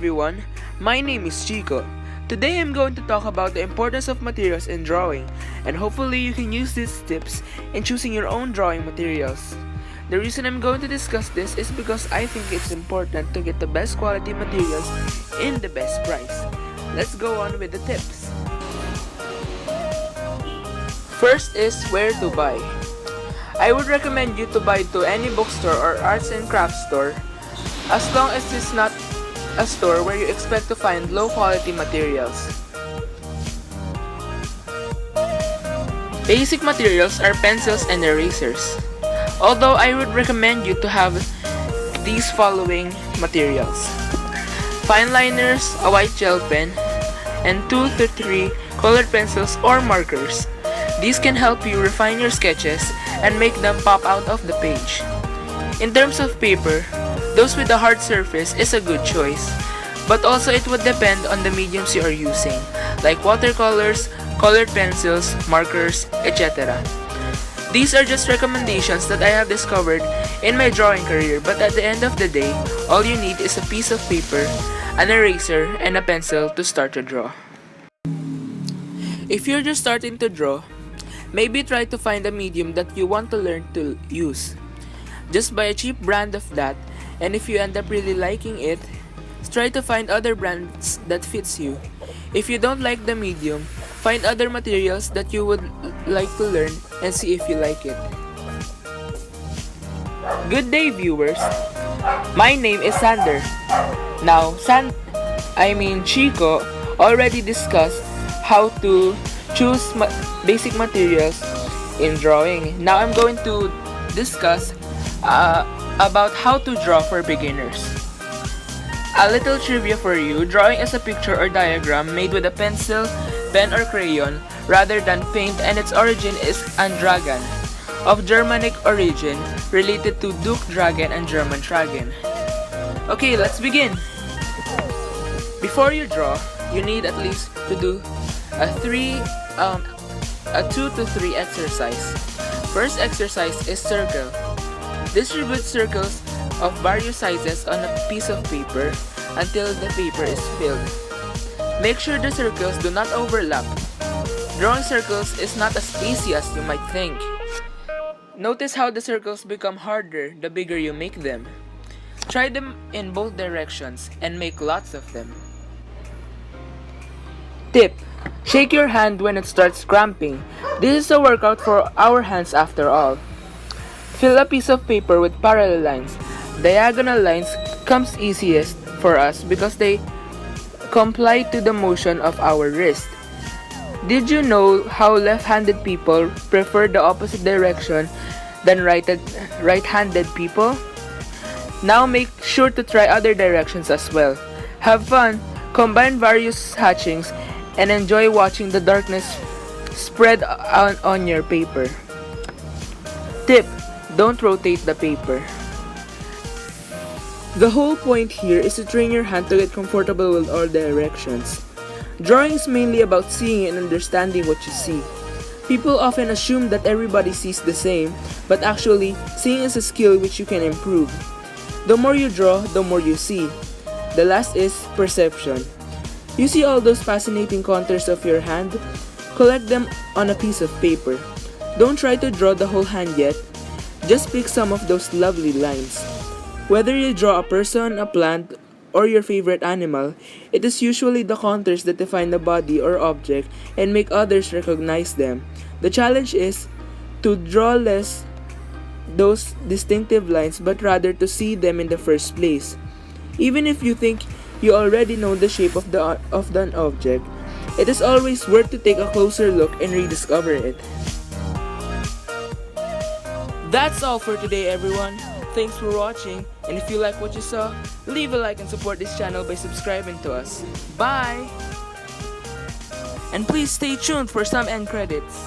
everyone, my name is Chico. Today I'm going to talk about the importance of materials in drawing, and hopefully you can use these tips in choosing your own drawing materials. The reason I'm going to discuss this is because I think it's important to get the best quality materials in the best price. Let's go on with the tips. First is where to buy. I would recommend you to buy to any bookstore or arts and crafts store, as long as it's not a store where you expect to find low quality materials. Basic materials are pencils and erasers, although I would recommend you to have these following materials: fine liners, a white gel pen, and 2 to 3 colored pencils or markers. These can help you refine your sketches and make them pop out of the page. In terms of paper, those with a hard surface is a good choice, but also it would depend on the mediums you are using, like watercolors, colored pencils, markers, etc. These are just recommendations that I have discovered in my drawing career, but at the end of the day, all you need is a piece of paper, an eraser, and a pencil to start to draw. If you're just starting to draw, maybe try to find a medium that you want to learn to use. Just buy a cheap brand of that, and if you end up really liking it, try to find other brands that fits you. If you don't like the medium, find other materials that you would like to learn and see if you like it. Good day, viewers. My name is Sander. Now, Chico already discussed how to choose basic materials in drawing. Now I'm going to discuss about how to draw for beginners. A little trivia for you: drawing is a picture or diagram made with a pencil, pen, or crayon rather than paint, and its origin is Andragan, of Germanic origin, related to Duke Dragon and German Tragen. Okay, let's begin. Before you draw, you need at least to do a 2 to 3 exercise. First exercise is circle. Distribute circles of various sizes on a piece of paper until the paper is filled. Make sure the circles do not overlap. Drawing circles is not as easy as you might think. Notice how the circles become harder the bigger you make them. Try them in both directions and make lots of them. Tip: shake your hand when it starts cramping. This is a workout for our hands after all. Fill a piece of paper with parallel lines. Diagonal lines comes easiest for us because they comply to the motion of our wrist. Did you know how left-handed people prefer the opposite direction than right-handed people? Now make sure to try other directions as well. Have fun, combine various hatchings, and enjoy watching the darkness spread on your paper. Tip: don't rotate the paper. The whole point here is to train your hand to get comfortable with all directions. Drawing is mainly about seeing and understanding what you see. People often assume that everybody sees the same, but actually, seeing is a skill which you can improve. The more you draw, the more you see. The last is perception. You see all those fascinating contours of your hand? Collect them on a piece of paper. Don't try to draw the whole hand yet. Just pick some of those lovely lines. Whether you draw a person, a plant, or your favorite animal, it is usually the contours that define the body or object and make others recognize them. The challenge is to draw less those distinctive lines, but rather to see them in the first place. Even if you think you already know the shape of an object, it is always worth to take a closer look and rediscover it. That's all for today, everyone. Thanks for watching, and if you like what you saw, leave a like and support this channel by subscribing to us. Bye! And please stay tuned for some end credits.